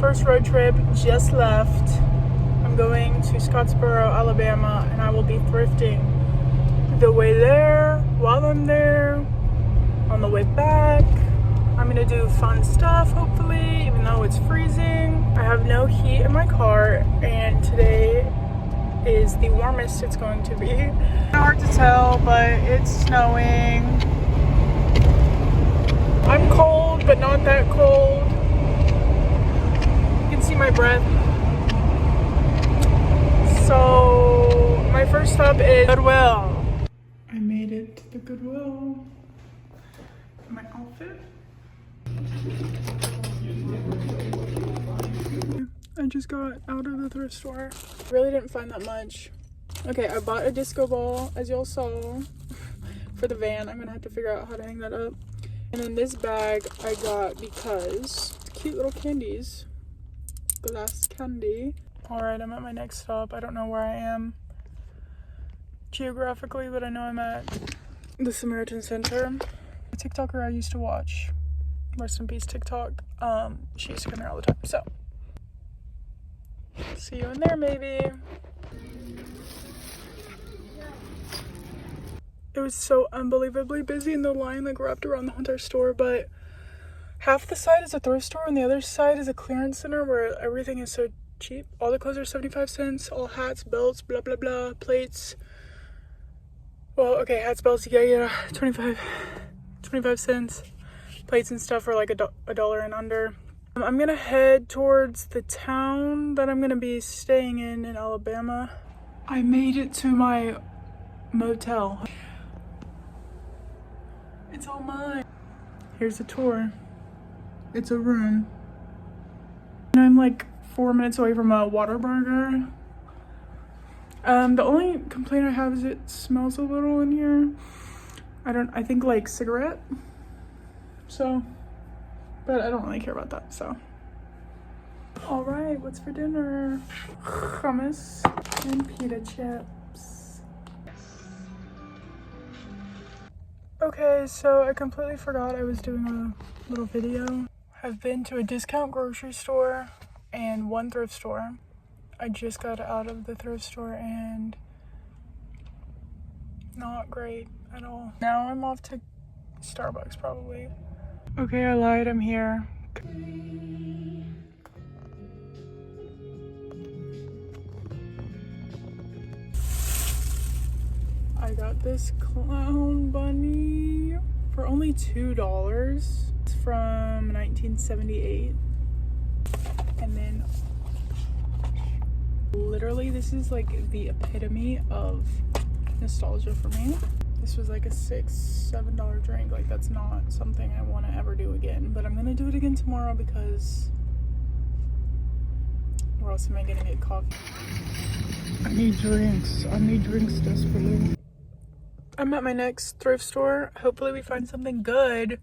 First road trip just left. I'm going to Scottsboro, Alabama, and I will be thrifting the way there, while I'm there, on the way back. I'm gonna do fun stuff, hopefully, even though it's freezing. I have no heat in my car, and today is the warmest it's going to be. Hard to tell, but it's snowing. I'm cold, but not that cold. You can see my breath. So, my first stop is Goodwill. I made it to the Goodwill. My outfit. I just got out of the thrift store. Really didn't find that much. Okay, I bought a disco ball, as y'all saw, for the van. I'm gonna have to figure out how to hang that up. And then this bag I got because cute little candies. Glass candy. Alright, I'm at my next stop. I don't know where I am geographically, but I know I'm at the Samaritan Center. A TikToker I used to watch, rest in peace TikTok, she used to come here all the time, so see you in there maybe. It was so unbelievably busy in the line, like wrapped around the entire store, but half the side is a thrift store and the other side is a clearance center where everything is so cheap. All the clothes are 75 cents, all hats, belts, blah blah blah, plates. Well, okay, hats, belts, yeah, 25 cents. Plates and stuff are like a dollar and under. I'm gonna head towards the town that I'm gonna be staying in Alabama. I made it to my motel. It's all mine. Here's a tour. It's a room. And I'm like 4 minutes away from a Whataburger. The only complaint I have is it smells a little in here. I think like cigarette. So, but I don't really care about that, so. All right, what's for dinner? Hummus and pita chips. Okay, so I completely forgot I was doing a little video. I've been to a discount grocery store and one thrift store. I just got out of the thrift store and not great at all. Now I'm off to Starbucks probably. Okay, I lied, I'm here. I got this clown bunny for only $2. It's from 1978. And then literally this is like the epitome of nostalgia for me. This was like a $6-7 drink. Like that's not something I want to ever do again, but I'm gonna do it again tomorrow because where else am I gonna get coffee? I need drinks desperately. I'm at my next thrift store. Hopefully we find something good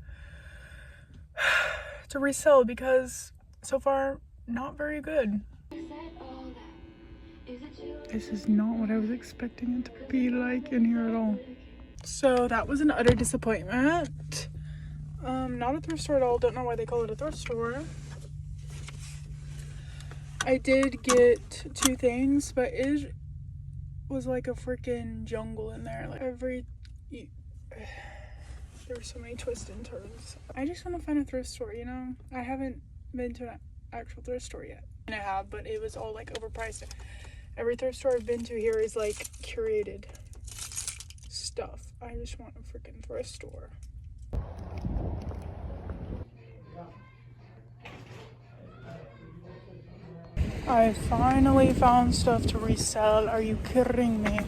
to resell because so far not very good. This is not what I was expecting it to be like in here at all. So that was an utter disappointment. Not a thrift store at all. Don't know why they call it a thrift store. I did get 2 things, but it was like a freaking jungle in there. Like there were so many twists and turns. I just want to find a thrift store, you know? I haven't been to an actual thrift store yet. And I have, but it was all like overpriced. Every thrift store I've been to here is like curated stuff. I just want a freaking thrift store. I finally found stuff to resell. Are you kidding me?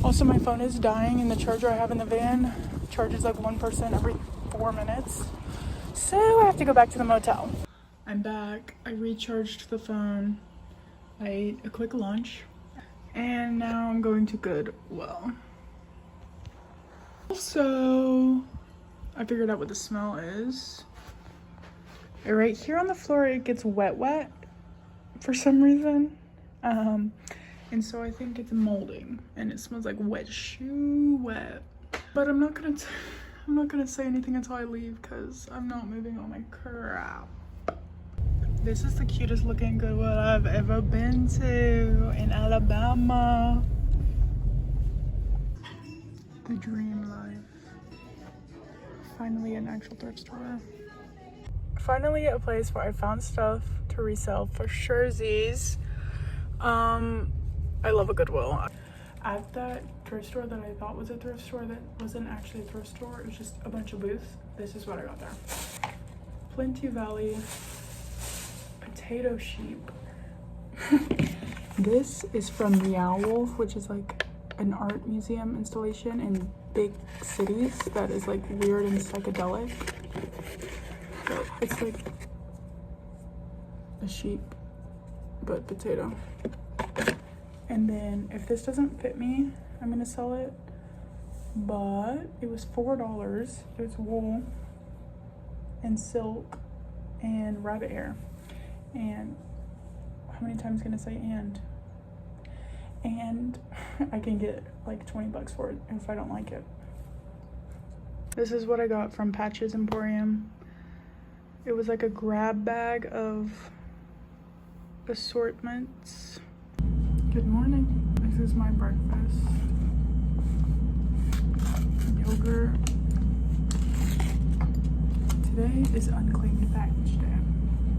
Also, my phone is dying and the charger I have in the van charges like 1% every 4 minutes. So I have to go back to the motel. I'm back. I recharged the phone. I ate a quick lunch. And now I'm going to Goodwill. So I figured out what the smell is. Right here on the floor, it gets wet for some reason. And so I think it's molding and it smells like wet shoe wet. But I'm not gonna say anything until I leave because I'm not moving all my crap. This is the cutest looking Goodwill I've ever been to in Alabama. The dream life. Finally an actual thrift store. Finally a place where I found stuff to resell for surezies. I love a Goodwill. At that thrift store that I thought was a thrift store that wasn't actually a thrift store, it was just a bunch of booths. This is what I got there. Plenty Valley potato sheep. This is from the Owl, which is like an art museum installation in big cities that is like weird and psychedelic. But it's like a sheep, but potato. And then if this doesn't fit me, I'm gonna sell it. But it was $4. It was wool and silk and rabbit hair. And how many times can I say and? And I can get like 20 bucks for it if I don't like it. This is what I got from Patches Emporium. It was like a grab bag of assortments. Good morning. This is my breakfast. Yogurt. Today is Unclaimed package day.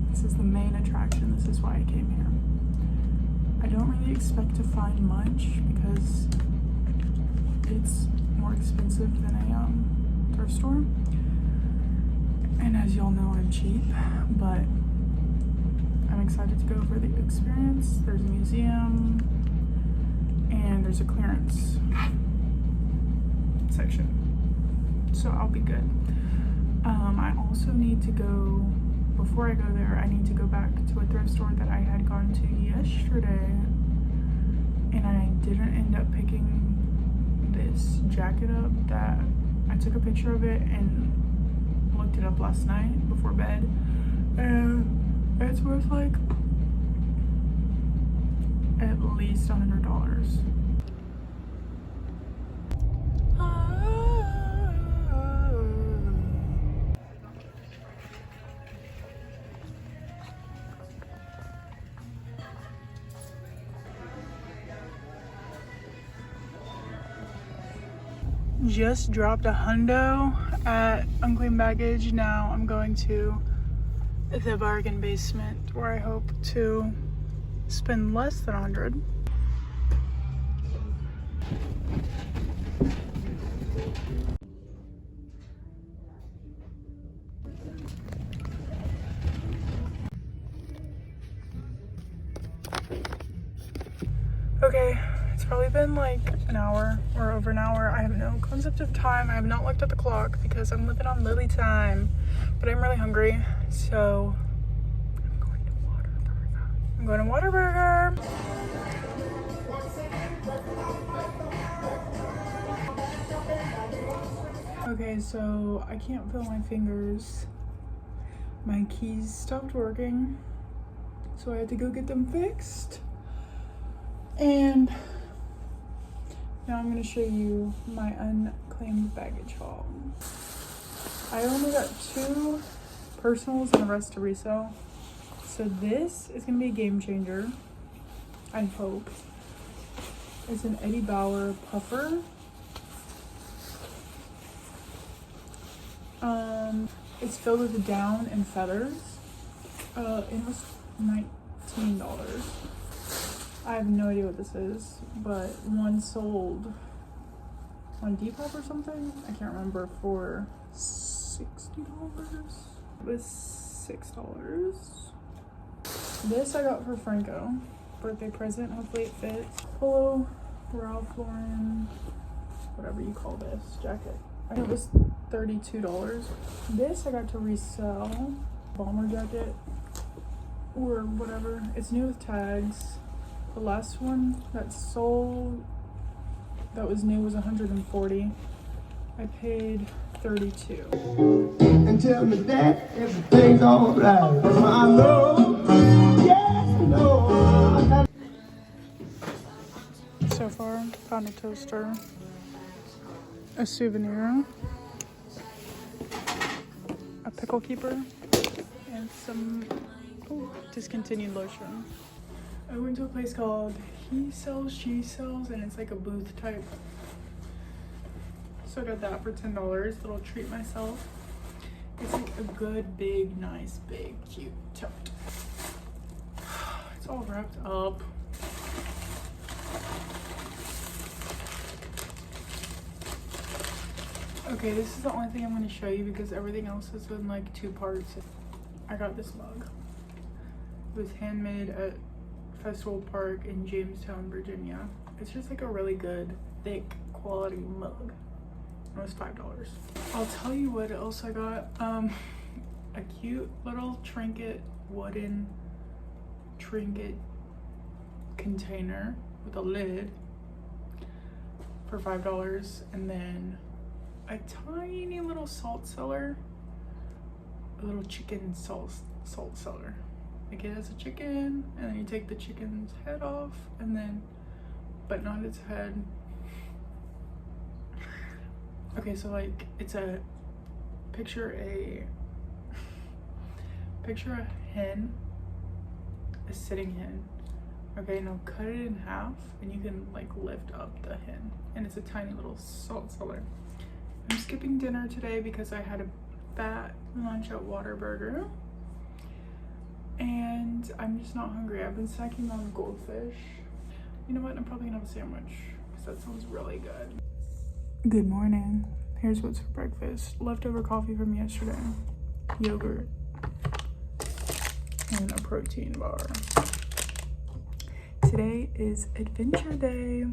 This is the main attraction. This is why I came here. I don't really expect to find much because it's more expensive than a thrift store. And as y'all know, I'm cheap, but I'm excited to go for the experience. There's a museum and there's a clearance section, so I'll be good. I also need to go, before I go there, I need to go back to a thrift store that I had gone to yesterday, and I didn't end up picking this jacket up. That I took a picture of it and looked it up last night before bed, and it's worth like at least $100. Just dropped a hundo at Unclaimed baggage. Now I'm going to the bargain basement where I hope to spend less than 100. Okay, it's probably been like an hour or over an hour. I have no concept of time. I have not looked at the clock because I'm living on Lily time, but I'm really hungry, so I'm going to Whataburger. I'm going to Whataburger. Okay, so I can't feel my fingers. My keys stopped working, so I had to go get them fixed. And now I'm going to show you my Unclaimed baggage haul. I only got 2 personals and the rest to resell. So this is going to be a game changer, I hope. It's an Eddie Bauer puffer. It's filled with down and feathers. It was $19. I have no idea what this is, but one sold on Depop or something. I can't remember, for $60. It was $6. This I got for Franco, birthday present. Hopefully it fits. Polo, Ralph Lauren, whatever you call this jacket. I think it was $32. This I got to resell. Bomber jacket or whatever. It's new with tags. The last one that sold that was new was $140. I paid $32. And tell me that everything's alright. I know, yes, I know. So far, found a toaster, a souvenir, a pickle keeper, and some Oh, discontinued lotion. I went to a place called He Sells, She Sells, and it's like a booth type. So I got that for $10, little treat myself. It's like a good, big, nice, big, cute tote. It's all wrapped up. Okay, this is the only thing I'm going to show you because everything else is in like 2 parts. I got this mug. It was handmade at Festival Park in Jamestown, Virginia. It's just like a really good, thick, quality mug. It was $5. I'll tell you what else I got. A cute little trinket, wooden trinket container with a lid for $5, and then a tiny little salt cellar, a little chicken salt cellar. Like it has a chicken, and then you take the chicken's head off, and then, but not its head. Okay, so like it's a picture a hen, a sitting hen. Okay, now cut it in half, and you can like lift up the hen, and it's a tiny little salt cellar. I'm skipping dinner today because I had a fat lunch at Whataburger, and I'm just not hungry. I've been snacking on goldfish. You know what? I'm probably gonna have a sandwich because that sounds really good. Good morning. Here's what's for breakfast. Leftover coffee from yesterday, yogurt, and a protein bar. Today is adventure day.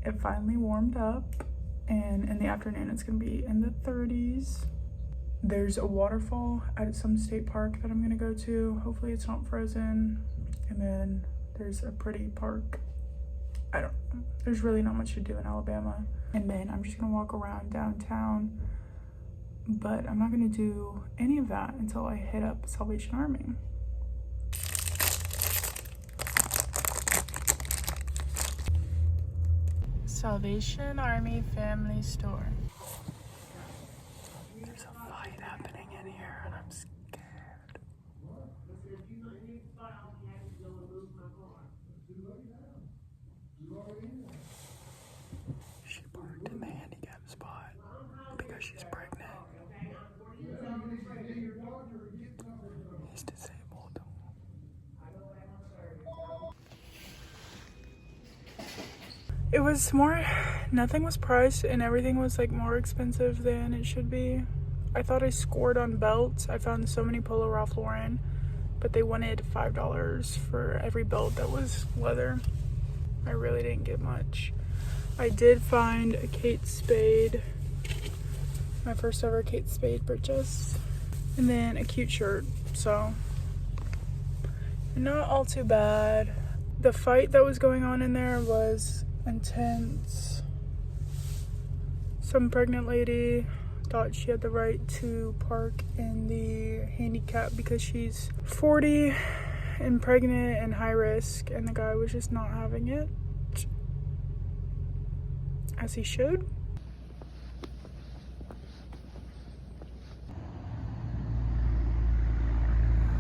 It finally warmed up, and in the afternoon it's gonna be in the 30s. There's a waterfall at some state park that I'm gonna go to. Hopefully it's not frozen. And then there's a pretty park. I don't know. There's really not much to do in Alabama. And then I'm just gonna walk around downtown, but I'm not gonna do any of that until I hit up Salvation Army. Salvation Army Family Store. There's a fight happening in here and I'm scared. She parked in the handicap spot because she's pregnant. He's disabled. It was more, nothing was priced and everything was like more expensive than it should be. I thought I scored on belts. I found so many Polo Ralph Lauren, but they wanted $5 for every belt that was leather. I really didn't get much. I did find a Kate Spade, my first ever Kate Spade purchase, and then a cute shirt, so not all too bad. The fight that was going on in there was intense. Some pregnant lady thought she had the right to park in the handicap because she's 40 and pregnant and high risk, and the guy was just not having it, as he should.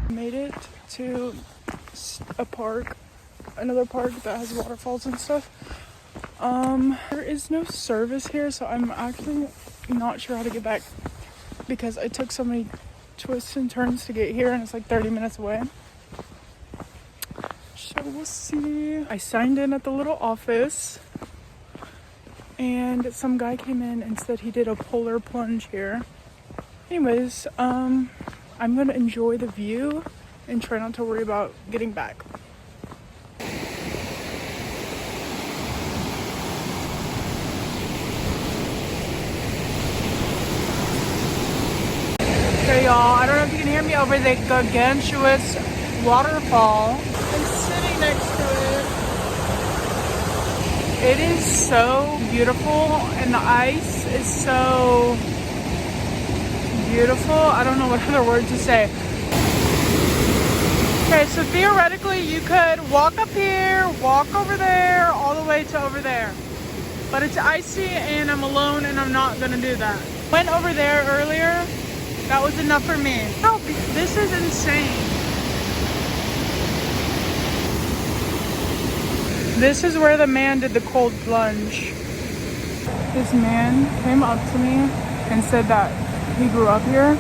Made it to a park, another park that has waterfalls and stuff. There is no service here, so I'm actually not sure how to get back because I took so many twists and turns to get here, and it's like 30 minutes away. So we'll see. I signed in at the little office, and some guy came in and said he did a polar plunge here. Anyways, I'm gonna enjoy the view and try not to worry about getting back. Okay, y'all, I don't know if you can hear me over the gargantuous waterfall. I'm sitting next to it. It is so beautiful, and the ice is so beautiful. I don't know what other word to say. Okay, so theoretically you could walk up here, walk over there, all the way to over there. But it's icy and I'm alone and I'm not gonna do that. Went over there earlier. That was enough for me. Oh, this is insane. This is where the man did the cold plunge. This man came up to me and said that he grew up here.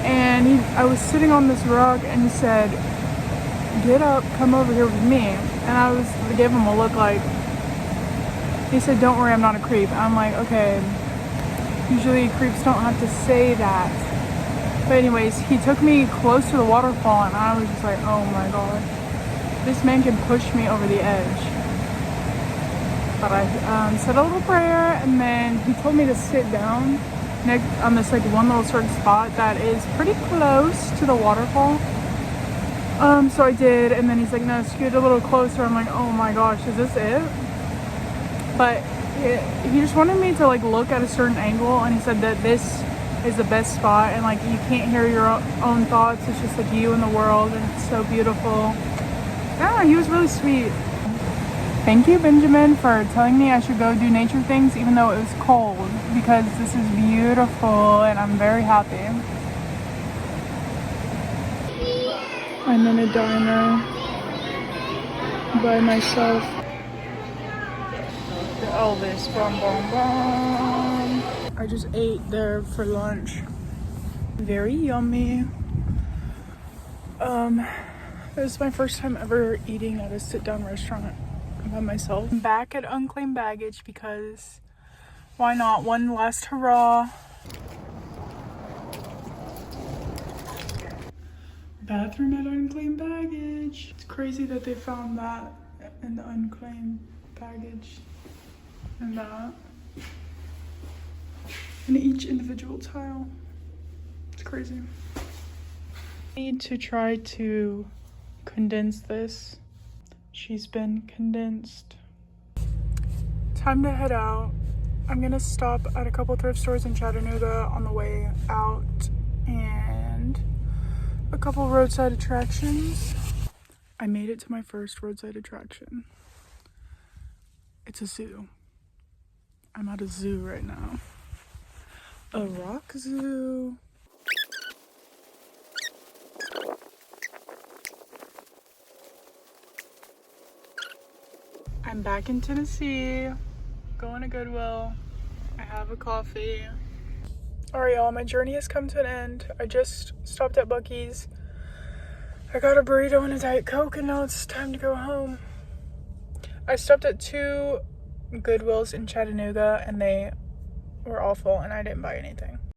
And I was sitting on this rock and he said, "Get up, come over here with me." And I gave him a look like, he said, "Don't worry, I'm not a creep." I'm like, okay, usually creeps don't have to say that. But anyways, he took me close to the waterfall and I was just like, oh my god, this man can push me over the edge. But I said a little prayer and then he told me to sit down next on this like one little certain spot that is pretty close to the waterfall. So I did, and then he's like, "No, scoot a little closer." I'm like, oh my gosh, is this it? But he just wanted me to like look at a certain angle, and he said that this is the best spot, and like you can't hear your own thoughts. It's just like you and the world, and it's so beautiful. Yeah, he was really sweet. Thank you, Benjamin, for telling me I should go do nature things even though it was cold, because this is beautiful and I'm very happy. I'm in a diner by myself. The Elvis, bum bum bum. I just ate there for lunch. Very yummy. This is my first time ever eating at a sit-down restaurant by myself. I'm back at Unclaimed baggage because why not? One last hurrah. Bathroom at Unclaimed baggage. It's crazy that they found that in the Unclaimed baggage and that in each individual tile. It's crazy. I need to try to condense this. She's been condensed. Time to head out. I'm gonna stop at a couple thrift stores in Chattanooga on the way out and a couple roadside attractions. I made it to my first roadside attraction. It's a zoo. I'm at a zoo right now. A rock zoo. I'm back in Tennessee, going to Goodwill. I have a coffee. Alright y'all, my journey has come to an end. I just stopped at Buc-ee's. I got a burrito and a Diet Coke and now it's time to go home. I stopped at 2 Goodwills in Chattanooga and they were awful and I didn't buy anything.